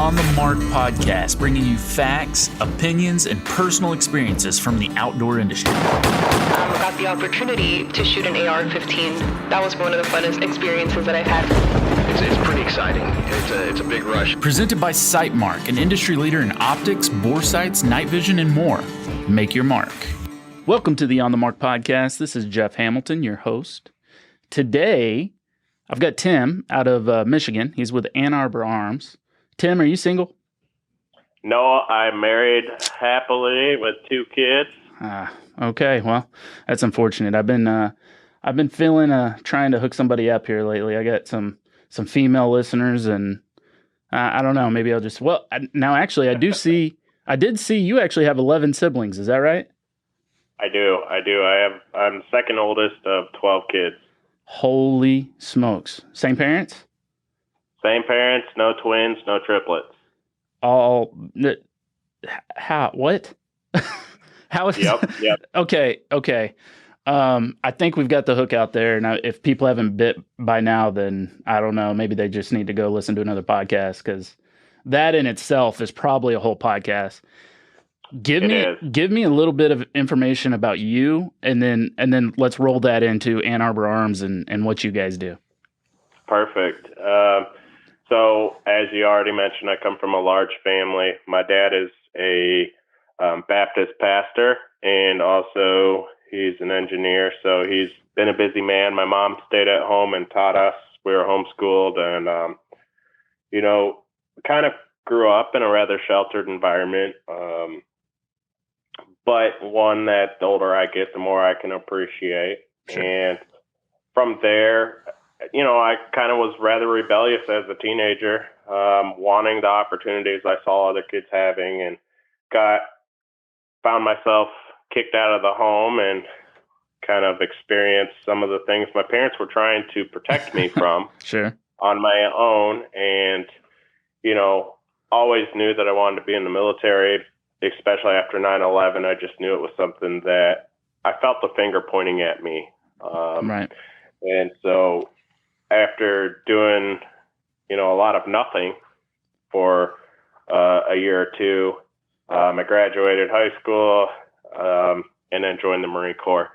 On the Mark podcast, bringing you facts, opinions, and personal experiences from the outdoor industry. I got the opportunity to shoot an AR-15. That was one of the funnest experiences that I've had. It's pretty exciting. It's a big rush. Presented by SightMark, an industry leader in optics, bore sights, night vision, and more. Make your mark. Welcome to the On the Mark podcast. This is Jeff Hamilton, your host. Today, I've got Tim out of Michigan. He's with Ann Arbor Arms. Tim, are you single? No, I'm married happily with 2 kids. Okay. Well, that's unfortunate. I've been feeling trying to hook somebody up here lately. I got some female listeners, and I don't know. Maybe I'll just actually, I did see you actually have 11 siblings. Is that right? I do. I'm the second oldest of 12 kids. Holy smokes! Same parents? Same parents, no twins, no triplets. How? What? How is? Yep. Okay. I think we've got the hook out there. Now, if people haven't bit by now, then I don't know. Maybe they just need to go listen to another podcast, because that in itself is probably a whole podcast. Give me a little bit of information about you, and then let's roll that into Ann Arbor Arms and what you guys do. Perfect. So as you already mentioned, I come from a large family. My dad is a Baptist pastor, and also he's an engineer. So he's been a busy man. My mom stayed at home and taught us. We were homeschooled, and kind of grew up in a rather sheltered environment. But one that the older I get, the more I can appreciate. Sure. And from there, I kind of was rather rebellious as a teenager, wanting the opportunities I saw other kids having, and found myself kicked out of the home and kind of experienced some of the things my parents were trying to protect me from. Sure. On my own. And, always knew that I wanted to be in the military, especially after 9/11. I just knew it was something that I felt the finger pointing at me. Right. And so after doing, a lot of nothing for a year or two, I graduated high school and then joined the Marine Corps.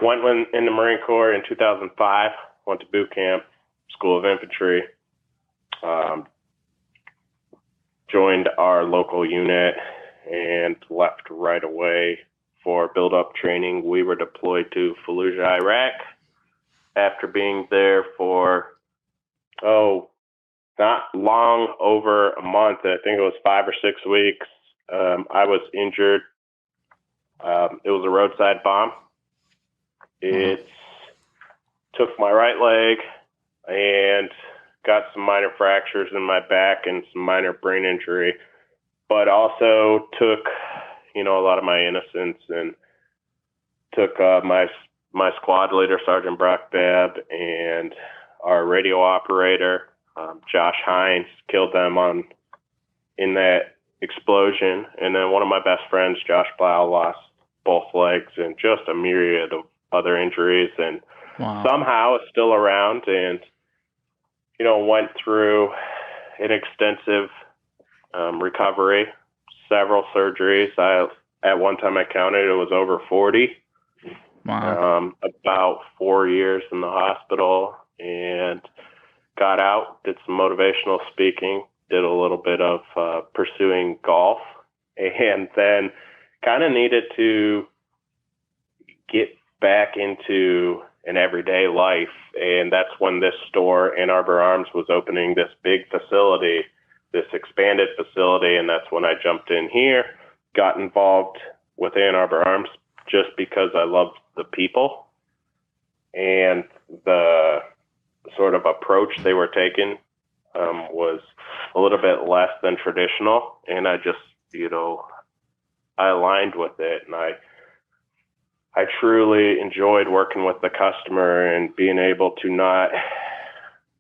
Went in the Marine Corps in 2005, went to boot camp, School of Infantry, joined our local unit, and left right away for build-up training. We were deployed to Fallujah, Iraq. After being there for, not long over a month, I think it was 5 or 6 weeks, I was injured. It was a roadside bomb. It took my right leg and got some minor fractures in my back and some minor brain injury, but also took, a lot of my innocence, and took my squad leader, Sergeant Brock Babb, and our radio operator, Josh Hines, killed them in that explosion. And then one of my best friends, Josh Blau, lost both legs, and just a myriad of other injuries, and somehow is still around, and went through an extensive recovery, several surgeries. At one time I counted, it was over 40. Wow. About 4 years in the hospital, and got out, did some motivational speaking, did a little bit of pursuing golf, and then kind of needed to get back into an everyday life. And that's when this store, Ann Arbor Arms, was opening this big facility, this expanded facility. And that's when I jumped in here, got involved with Ann Arbor Arms just because I loved the people, and the sort of approach they were taking was a little bit less than traditional. And I just, I aligned with it, and I truly enjoyed working with the customer and being able to not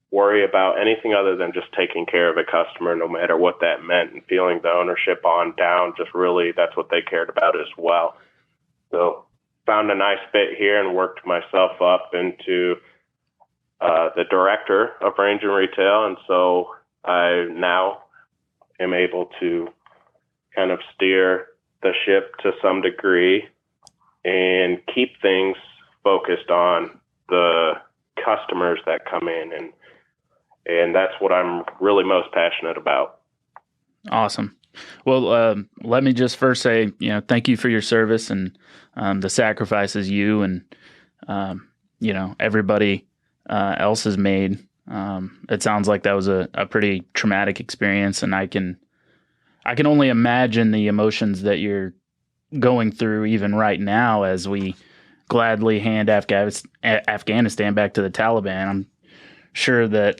worry about anything other than just taking care of a customer, no matter what that meant, and feeling the ownership on down. Just really, that's what they cared about as well. So found a nice fit here and worked myself up into the director of range and retail. And so I now am able to kind of steer the ship to some degree and keep things focused on the customers that come in. And that's what I'm really most passionate about. Awesome. Well, let me just first say, thank you for your service and the sacrifices you and, everybody else has made. It sounds like that was a pretty traumatic experience, and I can only imagine the emotions that you're going through even right now as we gladly hand Afghanistan back to the Taliban. I'm sure that,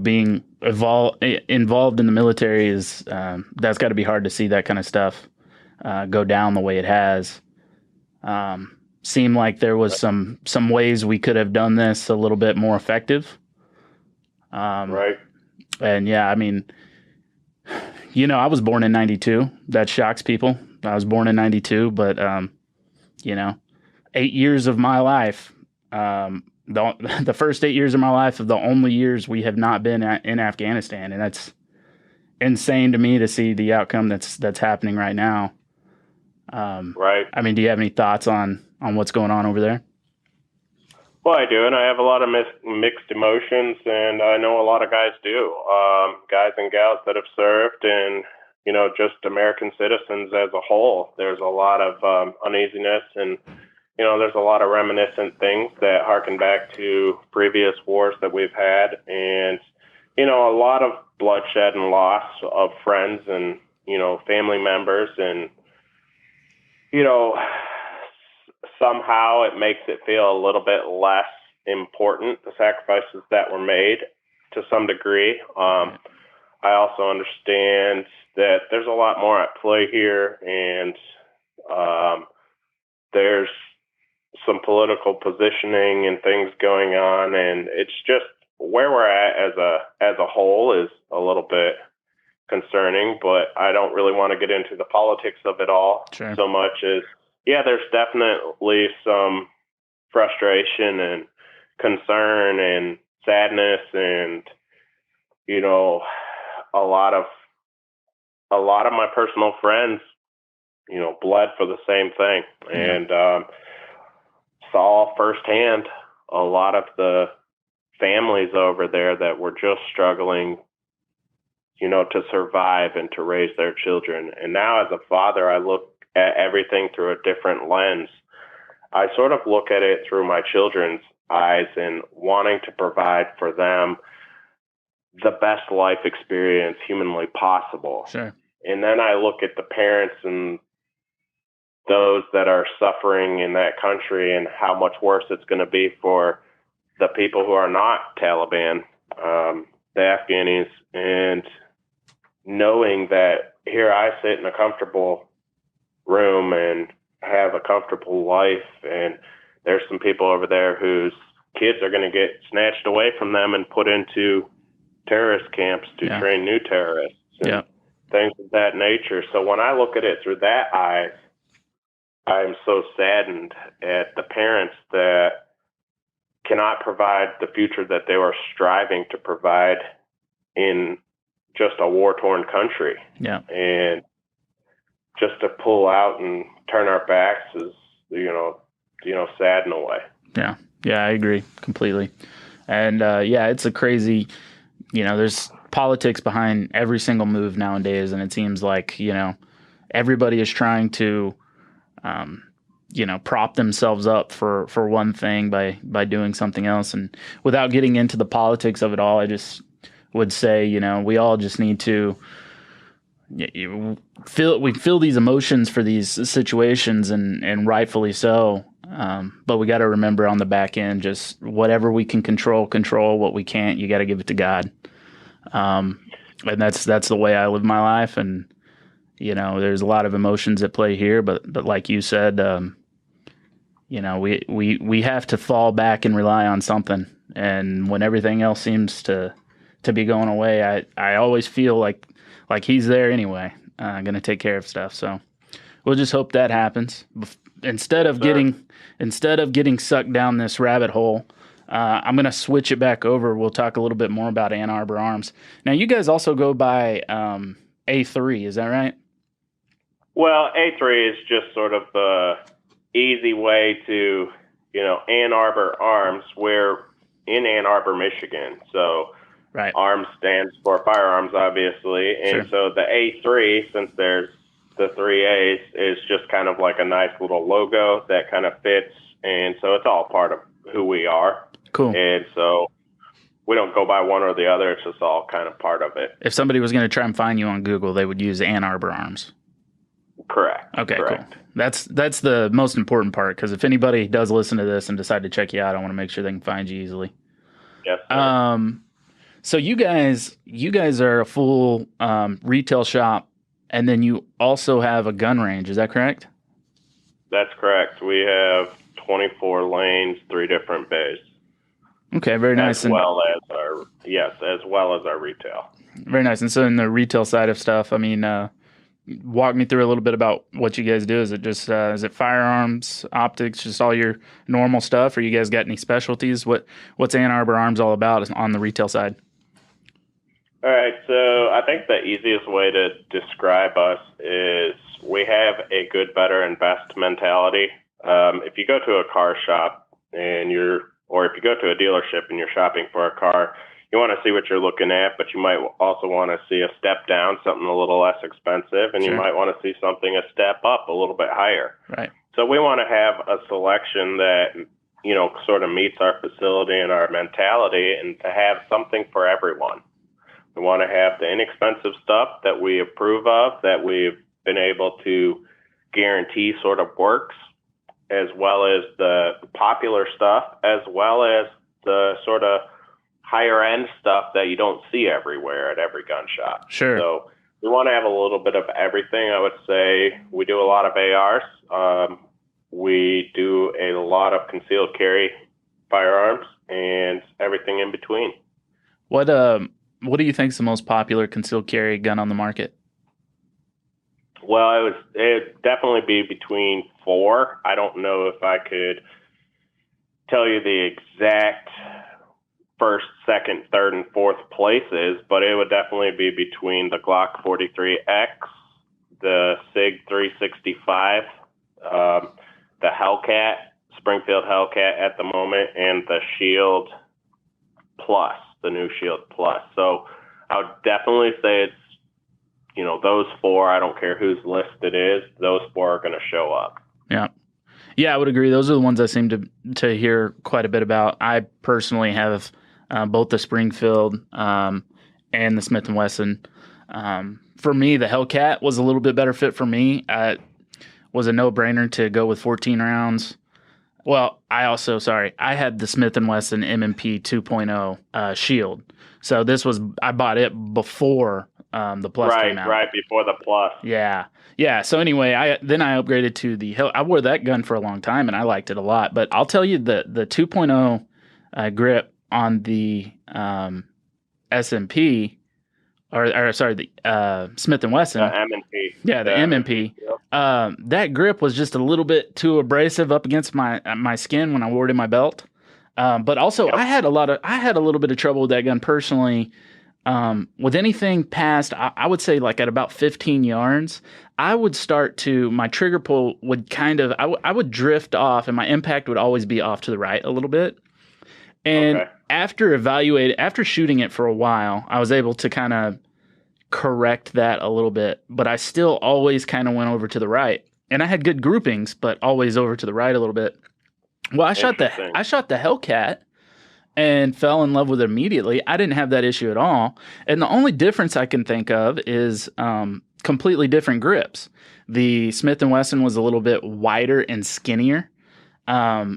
being involved in the military is, that's got to be hard to see that kind of stuff go down the way it has. Seemed like there was some ways we could have done this a little bit more effective. Right. And yeah, I mean, I was born in 92. That shocks people. I was born in 92, but, 8 years of my life, the first 8 years of my life are the only years we have not been in Afghanistan. And that's insane to me to see the outcome that's happening right now. Right. I mean, do you have any thoughts on what's going on over there? Well, I do, and I have a lot of mixed emotions, and I know a lot of guys do, guys and gals that have served, and just American citizens as a whole. There's a lot of uneasiness, and there's a lot of reminiscent things that harken back to previous wars that we've had, and a lot of bloodshed and loss of friends and family members, and somehow it makes it feel a little bit less important, the sacrifices that were made to some degree. I also understand that there's a lot more at play here, and there's some political positioning and things going on, and it's just where we're at as a whole is a little bit concerning, but I don't really want to get into the politics of it all. Sure. So much as, yeah, there's definitely some frustration and concern and sadness, and a lot of my personal friends bled for the same thing, and saw firsthand a lot of the families over there that were just struggling to survive and to raise their children. And now as a father, I look at everything through a different lens. I sort of look at it through my children's eyes and wanting to provide for them the best life experience humanly possible. Sure. And then I look at the parents and those that are suffering in that country and how much worse it's going to be for the people who are not Taliban, the Afghanis, and knowing that here I sit in a comfortable room and have a comfortable life, and there's some people over there whose kids are going to get snatched away from them and put into terrorist camps to train new terrorists and things of that nature. So when I look at it through that eye, I'm so saddened at the parents that cannot provide the future that they were striving to provide in just a war-torn country. Yeah. And just to pull out and turn our backs is, sad in a way. Yeah. Yeah, I agree completely. And it's a crazy, there's politics behind every single move nowadays. And it seems like, everybody is trying to, prop themselves up for one thing by doing something else. And without getting into the politics of it all, I just would say, we all just need to feel these emotions for these situations, and rightfully so. But we got to remember on the back end, just whatever we can control. What we can't, you got to give it to God. And that's the way I live my life. And there's a lot of emotions at play here, but like you said, we have to fall back and rely on something. And when everything else seems to be going away, I always feel like he's there anyway, going to take care of stuff. So we'll just hope that happens instead of getting sucked down this rabbit hole. I'm going to switch it back over. We'll talk a little bit more about Ann Arbor Arms. Now, you guys also go by A3, is that right? Well, A3 is just sort of the easy way to, Ann Arbor Arms. We're in Ann Arbor, Michigan. So right. ARMS stands for firearms, obviously. And so the A3, since there's the three A's, is just kind of like a nice little logo that kind of fits. And so it's all part of who we are. Cool. And so we don't go by one or the other. It's just all kind of part of it. If somebody was going to try and find you on Google, they would use Ann Arbor Arms. Correct. Okay, correct. Cool. That's the most important part, because if anybody does listen to this and decide to check you out, I want to make sure they can find you easily. Yes, sir. So you guys are a full retail shop, and then you also have a gun range. Is that correct? That's correct. We have 24 lanes, 3 different bays. Okay, very nice. As well as our retail. Very nice. And so in the retail side of stuff, I mean, walk me through a little bit about what you guys do. Is it just is it firearms, optics, just all your normal stuff, or you guys got any specialties? What's Ann Arbor Arms all about on the retail side? All right, so I think the easiest way to describe us is we have a good, better, and best mentality. If you go to a car shop or if you go to a dealership and you're shopping for a car, you want to see what you're looking at, but you might also want to see a step down, something a little less expensive, and you might want to see something a step up, a little bit higher. Right. So we want to have a selection that, sort of meets our facility and our mentality, and to have something for everyone. We want to have the inexpensive stuff that we approve of, that we've been able to guarantee sort of works, as well as the popular stuff, as well as the sort of higher end stuff that you don't see everywhere at every gun shop. Sure. So we want to have a little bit of everything. I would say we do a lot of ARs. We do a lot of concealed carry firearms and everything in between. What do you think is the most popular concealed carry gun on the market? Well, it'd definitely be between 4. I don't know if I could tell you the exact first, second, third, and fourth places, but it would definitely be between the Glock 43X, the SIG 365, the Hellcat, Springfield Hellcat at the moment, and the Shield Plus, the new Shield Plus. So I would definitely say it's, those 4, I don't care whose list it is, those 4 are going to show up. Yeah. Yeah, I would agree. Those are the ones I seem to hear quite a bit about. I personally have both the Springfield and the Smith & Wesson. For me, the Hellcat was a little bit better fit for me. It was a no-brainer to go with 14 rounds. Well, I had the Smith & Wesson M&P 2.0 Shield. So I bought it before the Plus came out. Right, before the Plus. Yeah. Yeah, so anyway, I upgraded to the I wore that gun for a long time, and I liked it a lot. But I'll tell you, the 2.0 grip on the SMP, the Smith & Wesson. M&P. Yeah, the M&P. Yep. That grip was just a little bit too abrasive up against my skin when I wore it in my belt. But also, yep. I had a little bit of trouble with that gun personally. With anything past, I would say like at about 15 yards, I would start to, my trigger pull would I would drift off, and my impact would always be off to the right a little bit. And after shooting it for a while, I was able to kind of correct that a little bit, but I still always kind of went over to the right. And I had good groupings, but always over to the right a little bit. Well, I shot the Hellcat and fell in love with it immediately. I didn't have that issue at all. And the only difference I can think of is completely different grips. The Smith & Wesson was a little bit wider and skinnier. My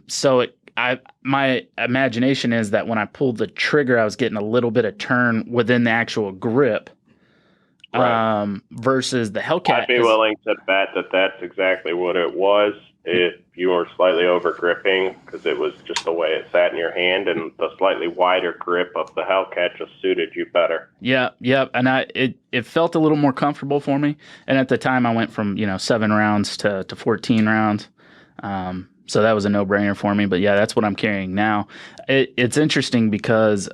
imagination is that when I pulled the trigger, I was getting a little bit of turn within the actual grip. Right. Versus the Hellcat. I'd be willing to bet that that's exactly what it was. If you were slightly over gripping, because it was just the way it sat in your hand, and the slightly wider grip of the Hellcat just suited you better. Yeah, and it felt a little more comfortable for me. And at the time, I went from 7 rounds to 14 rounds. So that was a no-brainer for me. But yeah, that's what I'm carrying now. It's interesting because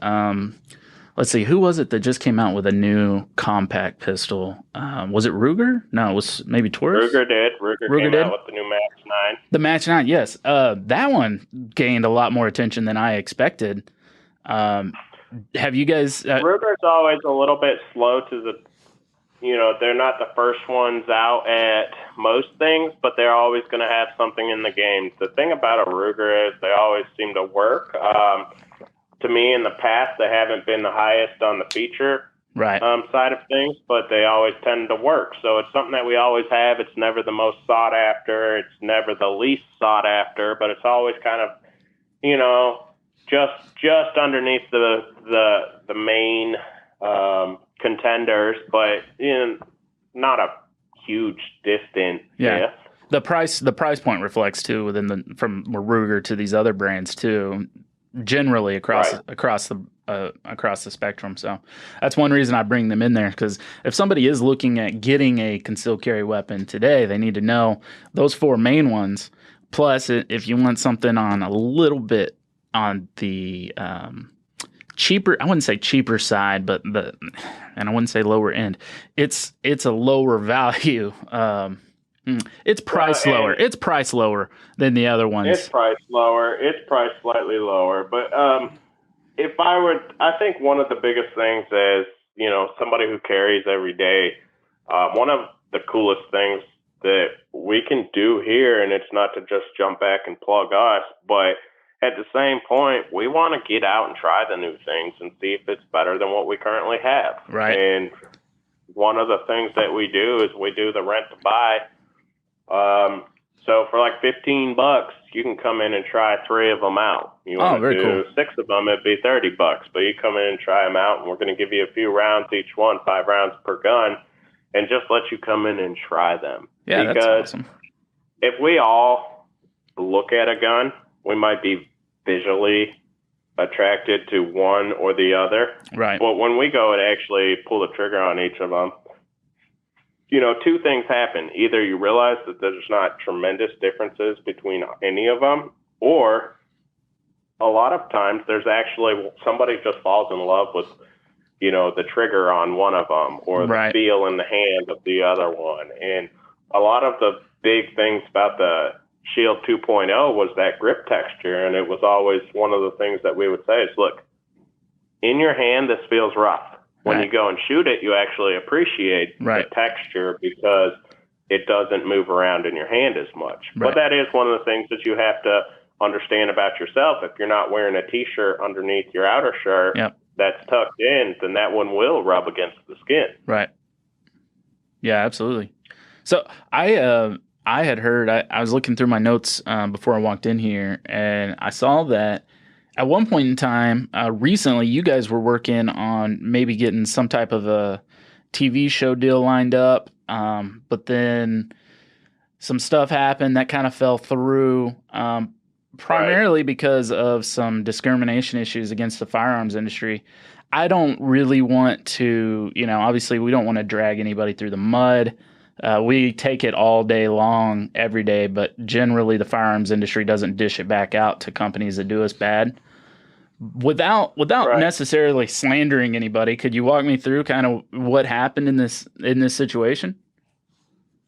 let's see, who was it that just came out with a new compact pistol? Was it Ruger? No, it was maybe Taurus. Ruger did. Ruger came did? out with the new Max 9. The Match 9, yes. That one gained a lot more attention than I expected. Have you guys? Ruger's always a little bit slow to the, they're not the first ones out at most things, but they're always going to have something in the game. The thing about a Ruger is they always seem to work. To me, in the past, they haven't been the highest on the feature side of things, but they always tend to work. So it's something that we always have. It's never the most sought after. It's never the least sought after, but it's always kind of, just underneath the main contenders, but not a huge distant. Yeah. The price point reflects too from Ruger to these other brands too. Generally across the spectrum. So that's one reason I bring them in there, because if somebody is looking at getting a concealed carry weapon today, they need to know those 4 main ones. Plus, if you want something on a little bit on the cheaper, I wouldn't say cheaper side, but and I wouldn't say lower end. It's a lower value. It's priced lower. It's priced lower than the other ones. It's priced lower. It's priced slightly lower. But I think one of the biggest things is, somebody who carries every day, one of the coolest things that we can do here, and it's not to just jump back and plug us, but at the same point, we want to get out and try the new things and see if it's better than what we currently have. Right. And one of the things that we do is we do the rent to buy. So for like $15, you can come in and try 3 of them out. You want to do cool. 6 of them, it'd be $30. But you come in and try them out, and we're going to give you a few rounds each one, 5 rounds per gun, and just let you come in and try them. Yeah, because that's awesome. If we all look at a gun, we might be visually attracted to one or the other. Right. But when we go and actually pull the trigger on each of them, 2 things happen. Either you realize that there's not tremendous differences between any of them, or a lot of times there's actually somebody just falls in love with, the trigger on one of them, or the feel in the hand of the other one. And a lot of the big things about the Shield 2.0 was that grip texture, and it was always one of the things that we would say is, look, in your hand, this feels rough. When you go and shoot it, you actually appreciate the texture because it doesn't move around in your hand as much. Right. But that is one of the things that you have to understand about yourself. If you're not wearing a T-shirt underneath your outer shirt that's tucked in, then that one will rub against the skin. Right. Yeah, absolutely. So I had heard, I was looking through my notes before I walked in here, and I saw that at one point in time, recently, you guys were working on maybe getting some type of a TV show deal lined up, but then some stuff happened that kind of fell through, primarily because of some discrimination issues against the firearms industry. I don't really want to, obviously we don't want to drag anybody through the mud. We take it all day long, every day, but generally the firearms industry doesn't dish it back out to companies that do us bad. Without necessarily slandering anybody, could you walk me through kind of what happened in this situation?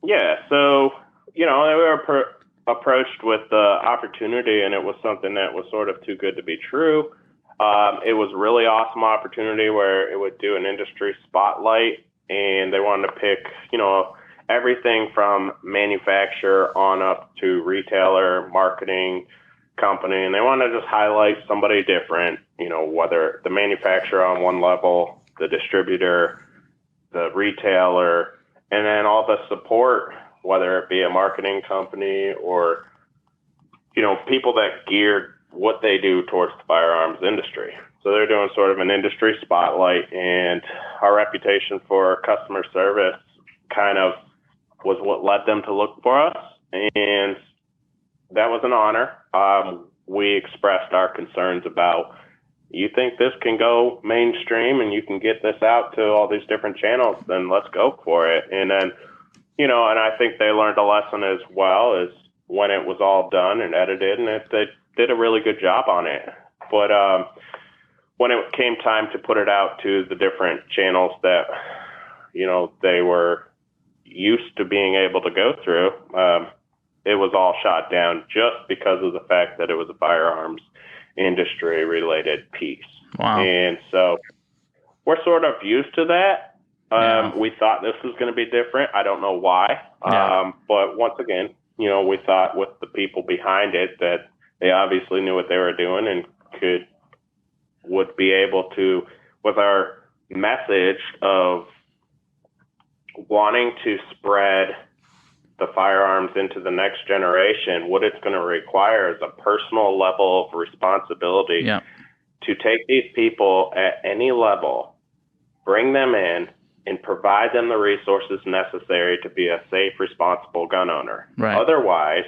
Yeah, so we were approached with the opportunity, and it was something that was sort of too good to be true. It was a really awesome opportunity where it would do an industry spotlight, and they wanted to pick, everything from manufacturer on up to retailer, marketing company, and they want to just highlight somebody different, whether the manufacturer on one level, the distributor, the retailer, and then all the support, whether it be a marketing company or, people that geared what they do towards the firearms industry. So they're doing sort of an industry spotlight, and our reputation for customer service kind of was what led them to look for us. And that was an honor. We expressed our concerns about, you think this can go mainstream and you can get this out to all these different channels, then let's go for it. And then, and I think they learned a lesson as well, is when it was all done and edited, and they did a really good job on it. But when it came time to put it out to the different channels that, they were used to being able to go through, it was all shot down just because of the fact that it was a firearms industry related piece. Wow. And so we're sort of used to that. We thought this was going to be different. I don't know why. But once again, we thought with the people behind it that they obviously knew what they were doing and would be able to, with our message of wanting to spread the firearms into the next generation, what it's going to require is a personal level of responsibility to take these people at any level, bring them in, and provide them the resources necessary to be a safe, responsible gun owner. Right. Otherwise,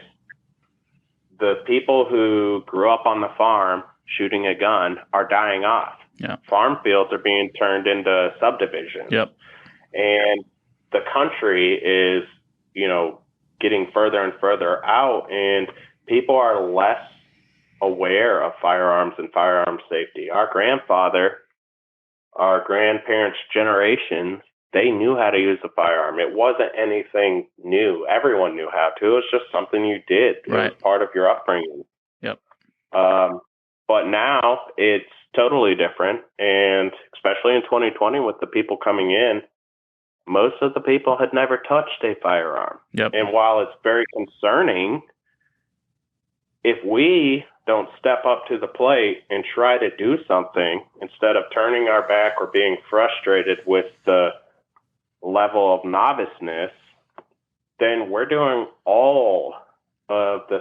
the people who grew up on the farm shooting a gun are dying off. Yeah. Farm fields are being turned into subdivisions. Yep. And the country is, getting further and further out, and people are less aware of firearms and firearm safety. Our grandfather, our grandparents' generations, they knew how to use a firearm. It wasn't anything new. Everyone knew how to. It was just something you did. It was part of your upbringing. Yep. But now it's totally different. And especially in 2020 with the people coming in, most of the people had never touched a firearm. Yep. And while it's very concerning, if we don't step up to the plate and try to do something instead of turning our back or being frustrated with the level of noviceness, then we're doing all of the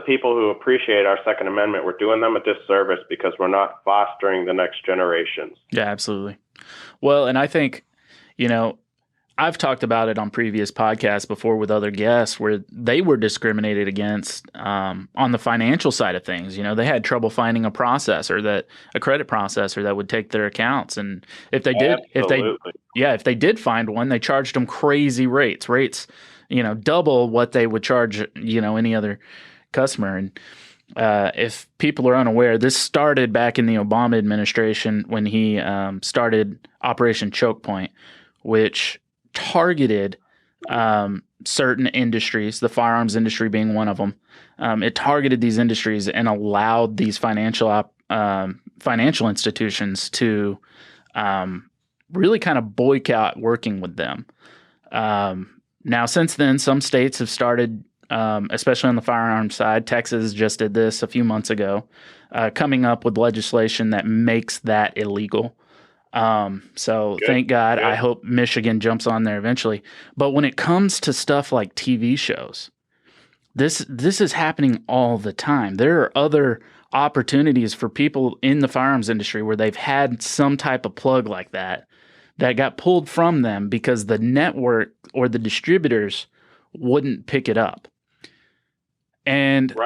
people who appreciate our Second Amendment, we're doing them a disservice because we're not fostering the next generations. Yeah, absolutely. Well, and I think, I've talked about it on previous podcasts before with other guests where they were discriminated against on the financial side of things. They had trouble finding a credit processor that would take their accounts. And if they did find one, they charged them crazy rates, double what they would charge, any other customer. And if people are unaware, this started back in the Obama administration when he started Operation Choke Point, which targeted certain industries, the firearms industry being one of them. It targeted these industries and allowed these financial institutions to really kind of boycott working with them. Now, since then, some states have started, especially on the firearm side. Texas just did this a few months ago, coming up with legislation that makes that illegal. Thank God. I hope Michigan jumps on there eventually. But when it comes to stuff like TV shows, this is happening all the time. There are other opportunities for people in the firearms industry where they've had some type of plug like that got pulled from them because the network or the distributors wouldn't pick it up. And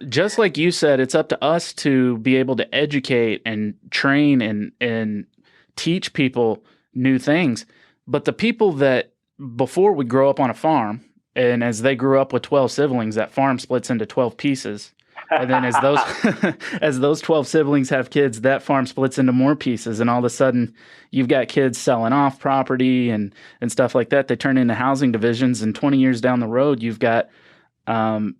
just like you said, it's up to us to be able to educate and train and teach people new things. But the people that before would grow up on a farm, and as they grew up with 12 siblings, that farm splits into 12 pieces. And then as those 12 siblings have kids, that farm splits into more pieces. And all of a sudden you've got kids selling off property and stuff like that. They turn into housing divisions. And 20 years down the road, you've got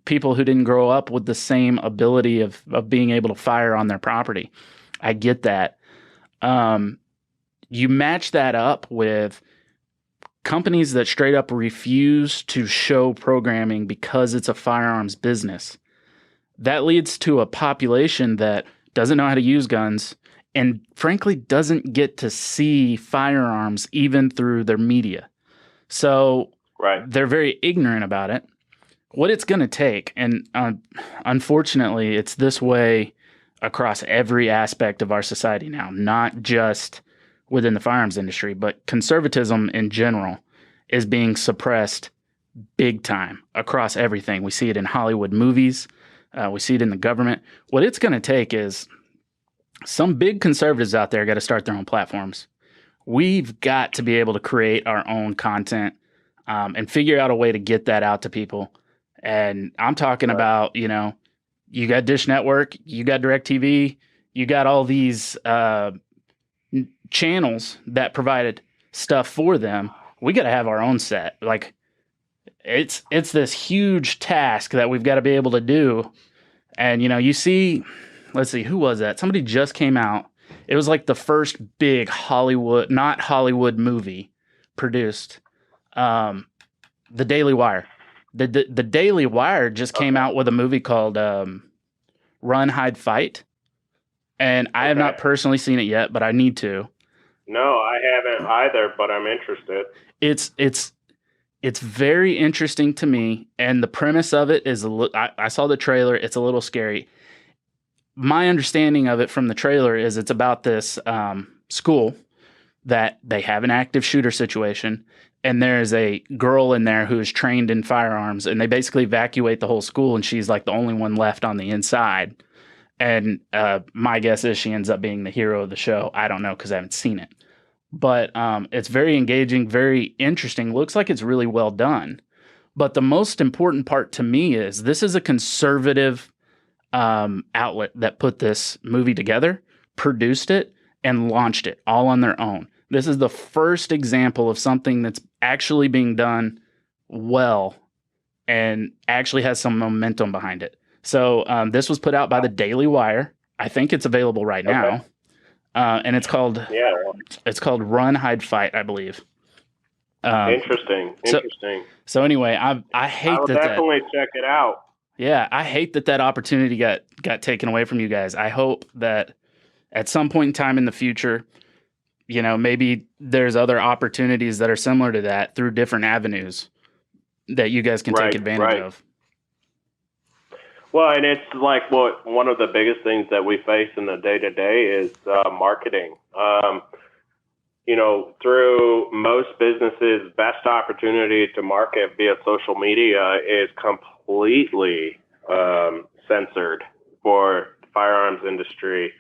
people who didn't grow up with the same ability of being able to fire on their property. I get that. You match that up with companies that straight up refuse to show programming because it's a firearms business. That leads to a population that doesn't know how to use guns and frankly doesn't get to see firearms even through their media. So they're very ignorant about it. What it's going to take, and unfortunately it's this way across every aspect of our society now, not just within the firearms industry, but conservatism in general is being suppressed big time across everything. We see it in Hollywood movies. We see it in the government. What it's going to take is some big conservatives out there got to start their own platforms. We've got to be able to create our own content and figure out a way to get that out to people And I'm talking about, you got Dish Network, you got DirecTV, you got all these channels that provided stuff for them. We got to have our own set. Like, it's this huge task that we've got to be able to do. And, you see, let's see, who was that? Somebody just came out. It was like the first big not Hollywood movie produced. The Daily Wire. The Daily Wire just came out with a movie called Run, Hide, Fight. And I have not personally seen it yet, but I need to. No, I haven't either, but I'm interested. It's very interesting to me, and the premise of it is I saw the trailer. It's a little scary. My understanding of it from the trailer is it's about this school that they have an active shooter situation, and there's a girl in there who is trained in firearms, and they basically evacuate the whole school, and she's like the only one left on the inside. And my guess is she ends up being the hero of the show. I don't know because I haven't seen it. But it's very engaging, very interesting. Looks like it's really well done. But the most important part to me is this is a conservative outlet that put this movie together, produced it, and launched it all on their own. This is the first example of something that's actually being done well and actually has some momentum behind it. So this was put out by the Daily Wire. I think it's available right now. And it's called Run, Hide, Fight, I believe. Interesting. So anyway, I hate I'll definitely check it out. Yeah, I hate that opportunity got taken away from you guys. I hope that at some point in time in the future, maybe there's other opportunities that are similar to that through different avenues that you guys can take advantage of. Well, and it's like one of the biggest things that we face in the day-to-day is marketing. Through most businesses, best opportunity to market via social media is completely censored for the firearms industry.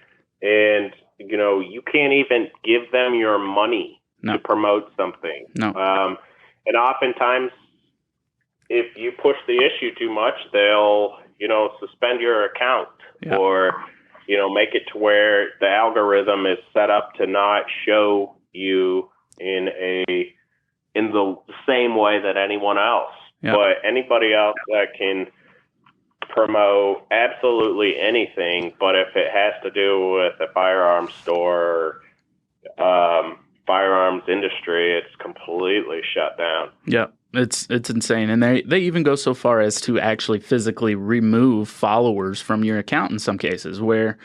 And, you can't even give them your money to promote something. No. And oftentimes, if you push the issue too much, they'll suspend your account or, make it to where the algorithm is set up to not show you in the same way that anyone else. Yeah. But anybody else that can promote absolutely anything, but if it has to do with a firearms store, firearms industry, it's completely shut down. Yeah. It's insane. And they even go so far as to actually physically remove followers from your account in some cases where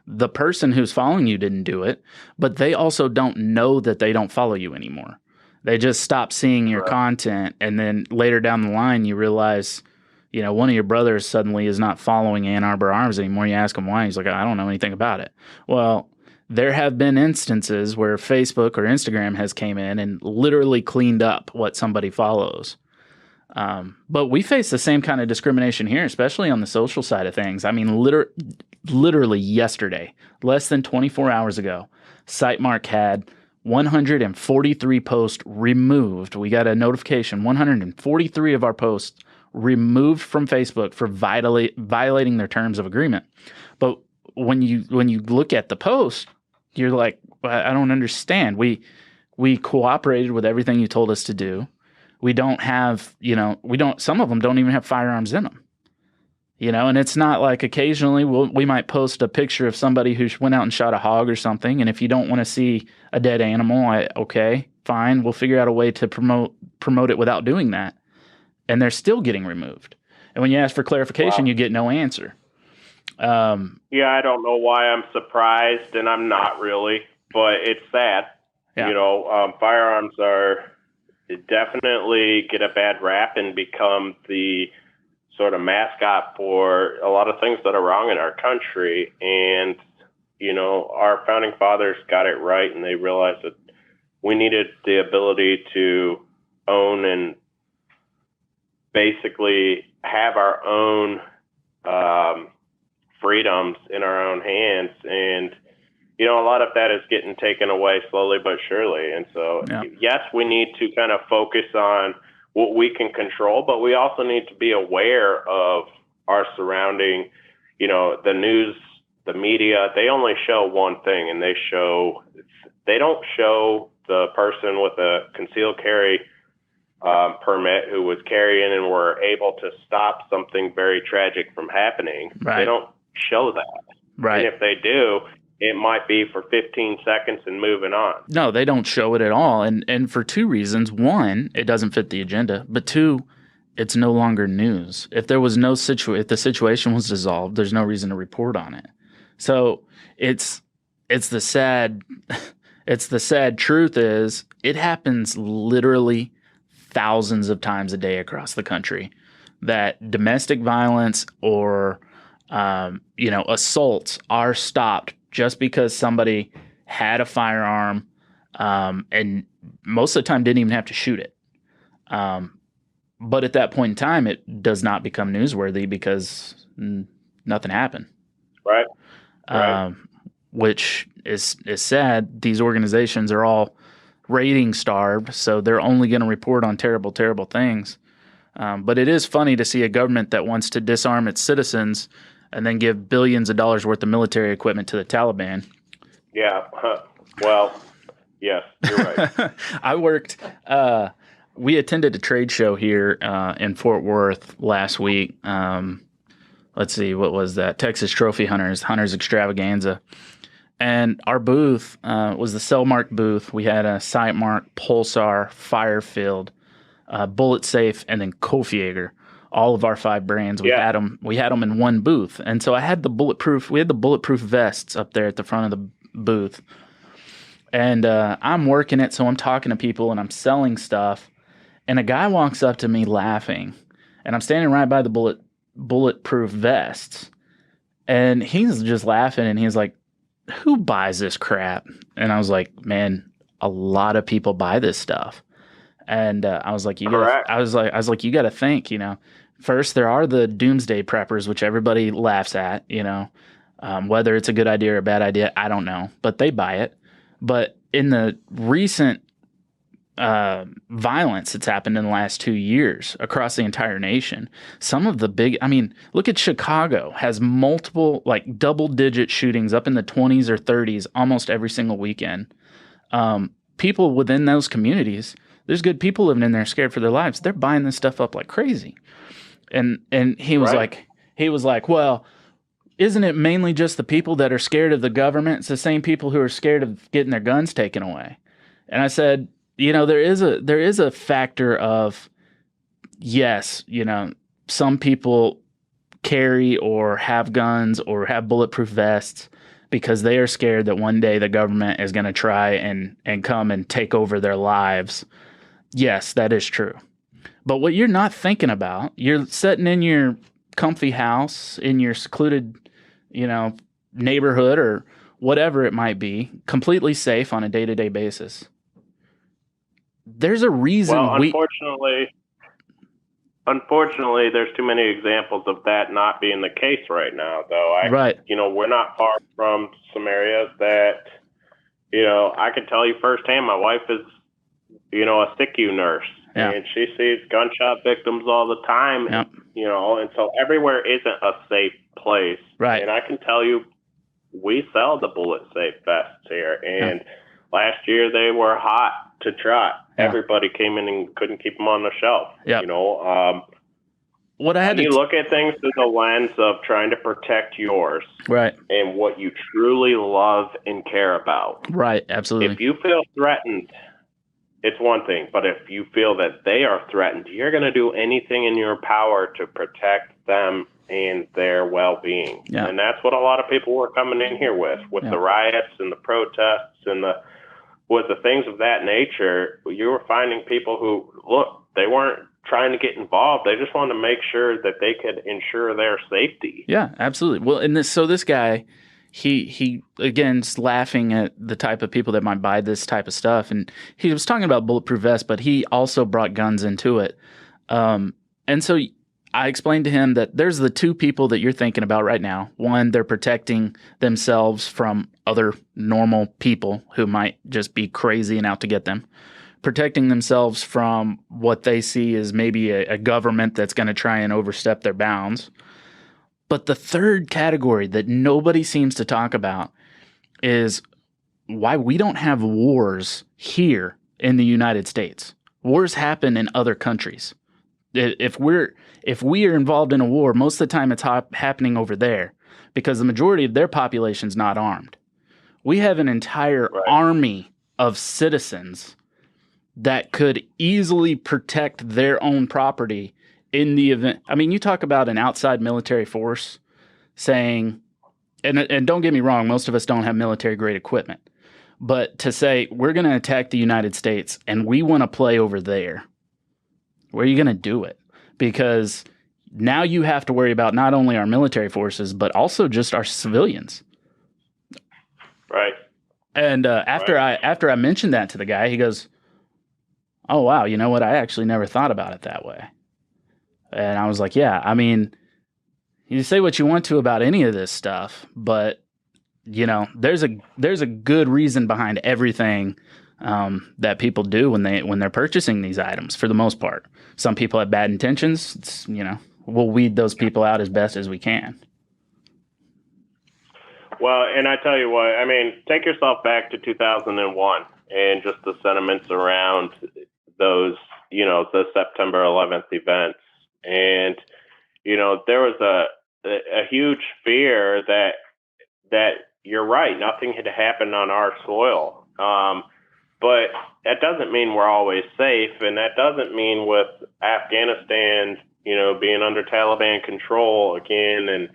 the person who's following you didn't do it, but they also don't know that they don't follow you anymore. They just stop seeing your content. And then later down the line, you realize, one of your brothers suddenly is not following Ann Arbor Arms anymore. You ask him why. He's like, I don't know anything about it. Well, there have been instances where Facebook or Instagram has came in and literally cleaned up what somebody follows. But we face the same kind of discrimination here, especially on the social side of things. I mean, literally yesterday, less than 24 hours ago, Sightmark had 143 posts removed. We got a notification, 143 of our posts removed from Facebook for violating their terms of agreement. But when you look at the post, you're like, I don't understand. We cooperated with everything you told us to do. We don't have, some of them don't even have firearms in them. And it's not like occasionally we might post a picture of somebody who went out and shot a hog or something. And if you don't want to see a dead animal, okay, fine. We'll figure out a way to promote it without doing that. And they're still getting removed. And when you ask for clarification, you get no answer. I don't know why I'm surprised, and I'm not really, but it's sad. Yeah. Firearms definitely get a bad rap and become the sort of mascot for a lot of things that are wrong in our country. And, our founding fathers got it right, and they realized that we needed the ability to own and basically have our own freedoms in our own hands. And, a lot of that is getting taken away slowly but surely. And so, yes, we need to kind of focus on what we can control, but we also need to be aware of our surrounding, the news, the media. They only show one thing, and they don't show the person with a concealed carry permit who was carrying and were able to stop something very tragic from happening. Right. They don't show that. Right. And if they do, it might be for 15 seconds and moving on. No, they don't show it at all. And for two reasons. One, it doesn't fit the agenda. But two, it's no longer news. If there was no if the situation was dissolved, there's no reason to report on it. So it's the sad truth is it happens literally thousands of times a day across the country that domestic violence or assaults are stopped just because somebody had a firearm and most of the time didn't even have to shoot it. But at that point in time, it does not become newsworthy because nothing happened. Right. Which is sad. These organizations are all rating starved, so they're only going to report on terrible, terrible things. But it is funny to see a government that wants to disarm its citizens and then give billions of dollars worth of military equipment to the Taliban. Yeah. Well, yes, you're right. I worked. We attended a trade show here in Fort Worth last week. Let's see, what was that? Texas Trophy Hunters Extravaganza. And our booth was the Cellmark booth. We had a Sightmark, Pulsar, Firefield, Bullet Safe, and then Kofiager. All of our 5 brands. We had them in one booth. And so I had the bulletproof vests up there at the front of the booth. And I'm working it, so I'm talking to people and I'm selling stuff. And a guy walks up to me laughing. And I'm standing right by the bulletproof vests. And he's just laughing and he's like, "Who buys this crap?" And I was like, "Man, a lot of people buy this stuff." And I was like, "You got to think, First, there are the doomsday preppers, which everybody laughs at, whether it's a good idea or a bad idea, I don't know, but they buy it. But in the recent violence that's happened in the last 2 years across the entire nation, some of the look at Chicago, has multiple double-digit shootings up in the 20s or 30s almost every single weekend. People within those communities, there's good people living in there scared for their lives. They're buying this stuff up like crazy. And he was like, "Well, isn't it mainly just the people that are scared of the government? It's the same people who are scared of getting their guns taken away." And I said, there is a factor of, yes, some people carry or have guns or have bulletproof vests because they are scared that one day the government is going to try and come and take over their lives. Yes, that is true. But what you're not thinking about, you're sitting in your comfy house, in your secluded, neighborhood or whatever it might be, completely safe on a day-to-day basis. There's a reason. Well, unfortunately, there's too many examples of that not being the case right now, though. Right. We're not far from some areas that, I can tell you firsthand, my wife is, a SICU nurse. Yeah. And she sees gunshot victims all the time, yep. And so everywhere isn't a safe place. Right. And I can tell you, we sell the bullet safe vests here. And last year they were hot to trot. Yeah. Everybody came in and couldn't keep them on the shelf. Yep. What I had you look at things through the lens of trying to protect yours. Right. And what you truly love and care about. Right. Absolutely. If you feel threatened, it's one thing, but if you feel that they are threatened, you're going to do anything in your power to protect them and their well-being. Yeah. And that's what a lot of people were coming in here with the riots and the protests and with the things of that nature. You were finding people who, look, they weren't trying to get involved. They just wanted to make sure that they could ensure their safety. Yeah, absolutely. Well, and this guy, he again's laughing at the type of people that might buy this type of stuff, and he was talking about bulletproof vests, but he also brought guns into it. And so I explained to him that there's the two people that you're thinking about right now. One, they're protecting themselves from other normal people who might just be crazy and out to get them. protecting themselves from what they see as maybe a government that's going to try and overstep their bounds. But the third category that nobody seems to talk about is why we don't have wars here in the United States. Wars happen in other countries. If we are involved in a war, most of the time it's happening over there because the majority of their population's not armed. We have an entire army of citizens that could easily protect their own property in the event. I mean, you talk about an outside military force saying, and don't get me wrong, most of us don't have military grade equipment, but to say we're going to attack the United States and we want to play over there, where are you going to do it? Because now you have to worry about not only our military forces, but also just our civilians. Right. And after I mentioned that to the guy, he goes, "Oh, wow, you know what? I actually never thought about it that way." And I was like, yeah, I mean, you say what you want to about any of this stuff, but, you know, there's a good reason behind everything that people do when they're purchasing these items, for the most part. Some people have bad intentions. It's, you know, we'll weed those people out as best as we can. Well, and I tell you what, I mean, take yourself back to 2001 and just the sentiments around those, you know, the September 11th events. And, you know, there was a huge fear that you're right, nothing had happened on our soil. But that doesn't mean we're always safe. And that doesn't mean with Afghanistan, you know, being under Taliban control again, and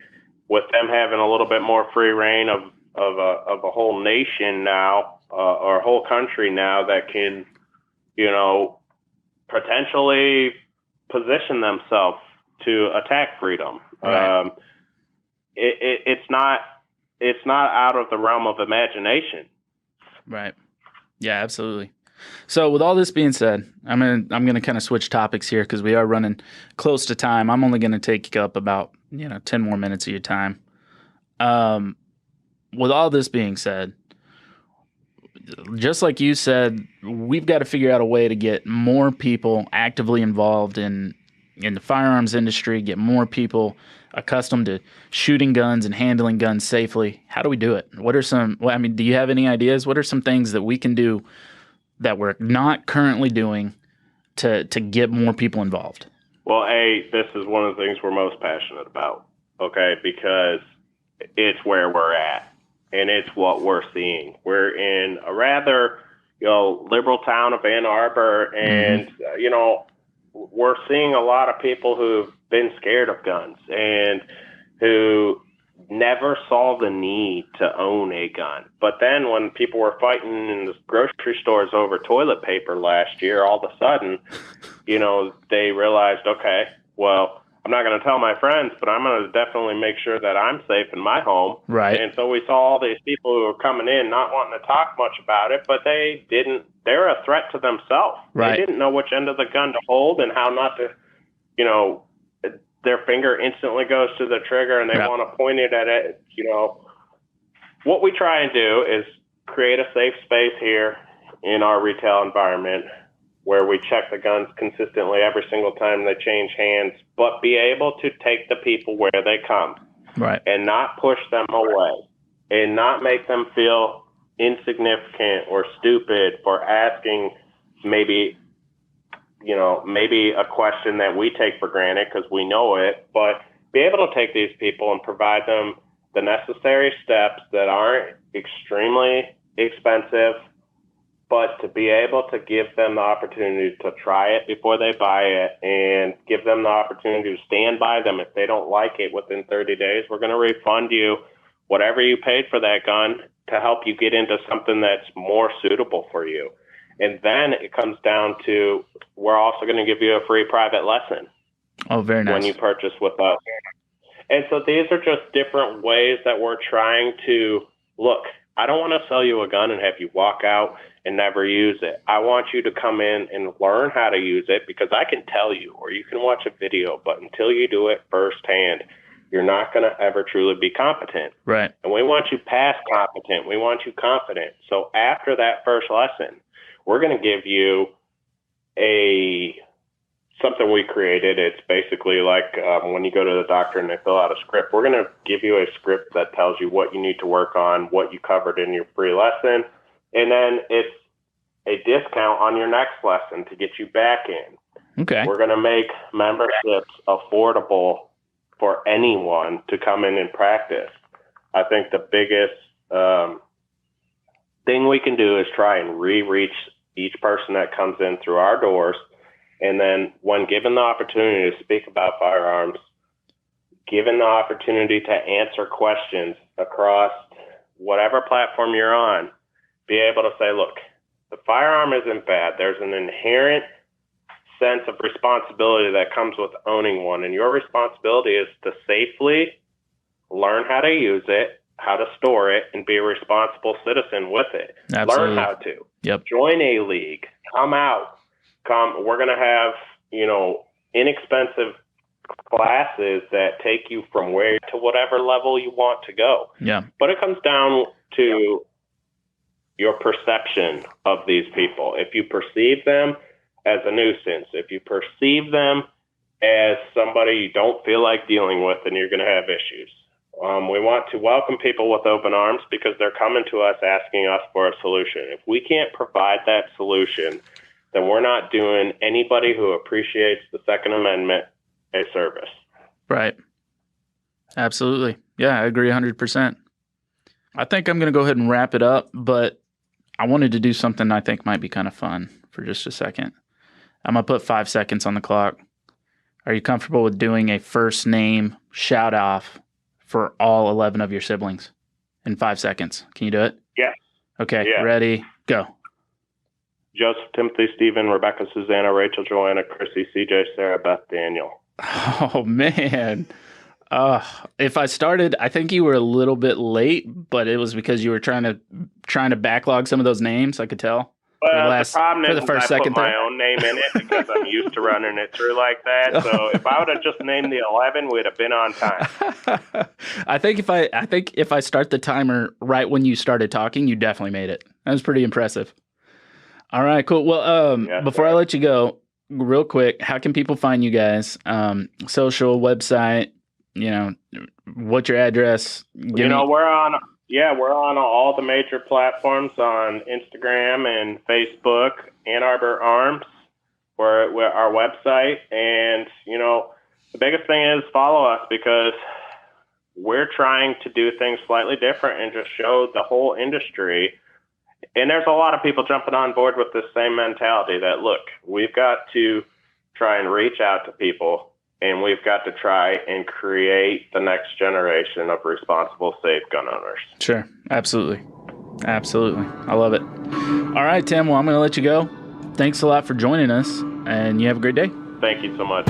with them having a little bit more free reign of a whole nation now, or a whole country now that can, you know, potentially position themselves to attack freedom. Right. It's not out of the realm of imagination. Right. Yeah, absolutely. So with all this being said, I'm gonna kind of switch topics here because we are running close to time. I'm only gonna take up about 10 more minutes of your time. With all this being said, just like you said, we've got to figure out a way to get more people actively involved in the firearms industry, get more people accustomed to shooting guns and handling guns safely. How do we do it? Do you have any ideas? What are some things that we can do that we're not currently doing to get more people involved? Well, this is one of the things we're most passionate about, okay, because it's where we're at and it's what we're seeing. We're in a rather, liberal town of Ann Arbor, and, we're seeing a lot of people who've been scared of guns and who never saw the need to own a gun. But then when people were fighting in the grocery stores over toilet paper last year, all of a sudden, they realized, okay, well, I'm not going to tell my friends, but I'm going to definitely make sure that I'm safe in my home. Right. And so we saw all these people who were coming in not wanting to talk much about it, but they're a threat to themselves. Right. They didn't know which end of the gun to hold and how not to, their finger instantly goes to the trigger and they want to point it at it. What we try and do is create a safe space here in our retail environment where we check the guns consistently every single time they change hands, but be able to take the people where they come. Right. And not push them away and not make them feel insignificant or stupid for asking maybe a question that we take for granted because we know it, but be able to take these people and provide them the necessary steps that aren't extremely expensive, but to be able to give them the opportunity to try it before they buy it and give them the opportunity to stand by them. If they don't like it within 30 days, we're going to refund you whatever you paid for that gun to help you get into something that's more suitable for you. And then it comes down to, we're also going to give you a free private lesson. Oh, very nice. When you purchase with us. And so these are just different ways that we're trying to look. I don't want to sell you a gun and have you walk out and never use it. I want you to come in and learn how to use it, because I can tell you, or you can watch a video, but until you do it firsthand, you're not going to ever truly be competent. Right. And we want you past competent. We want you confident. So after that first lesson, we're going to give you something we created. It's basically like when you go to the doctor and they fill out a script. We're going to give you a script that tells you what you need to work on, what you covered in your free lesson, and then it's a discount on your next lesson to get you back in. Okay. We're going to make memberships affordable for anyone to come in and practice. I think the biggest thing we can do is try and reach each person that comes in through our doors. And then when given the opportunity to speak about firearms, given the opportunity to answer questions across whatever platform you're on, be able to say, look, the firearm isn't bad. There's an inherent sense of responsibility that comes with owning one. And your responsibility is to safely learn how to use it, how to store it, and be a responsible citizen with it. Absolutely. Learn how to. Yep. Join a league. Come out. We're going to have, inexpensive classes that take you from where to whatever level you want to go. Yeah. But it comes down to your perception of these people. If you perceive them as a nuisance, if you perceive them as somebody you don't feel like dealing with, then you're going to have issues. We want to welcome people with open arms because they're coming to us asking us for a solution. If we can't provide that solution, then we're not doing anybody who appreciates the Second Amendment a service. Right. Absolutely. Yeah, I agree 100%. I think I'm going to go ahead and wrap it up, but I wanted to do something I think might be kind of fun for just a second. I'm going to put 5 seconds on the clock. Are you comfortable with doing a first name shout off for all 11 of your siblings in 5 seconds? Can you do it? Yeah. Okay. Yeah. Ready? Go. Joseph, Timothy, Stephen, Rebecca, Susanna, Rachel, Joanna, Chrissy, CJ, Sarah, Beth, Daniel. Oh, man. If I started, I think you were a little bit late, but it was because you were trying to backlog some of those names. I could tell. Well, the problem is the first I second put my there. own name in it because I'm used to running it through like that. So if I would have just named the 11, we'd have been on time. I think if I start the timer right when you started talking, you definitely made it. That was pretty impressive. All right, cool. Well, Yes, before sir. I let you go, real quick, how can people find you guys? Social, website, what's your address? We're on all the major platforms on Instagram and Facebook, Ann Arbor Arms, we're our website. And, the biggest thing is follow us because we're trying to do things slightly different and just show the whole industry. And there's a lot of people jumping on board with this same mentality that, look, we've got to try and reach out to people and we've got to try and create the next generation of responsible, safe gun owners. Sure. Absolutely. Absolutely. I love it. All right, Tim. Well, I'm going to let you go. Thanks a lot for joining us, and you have a great day. Thank you so much.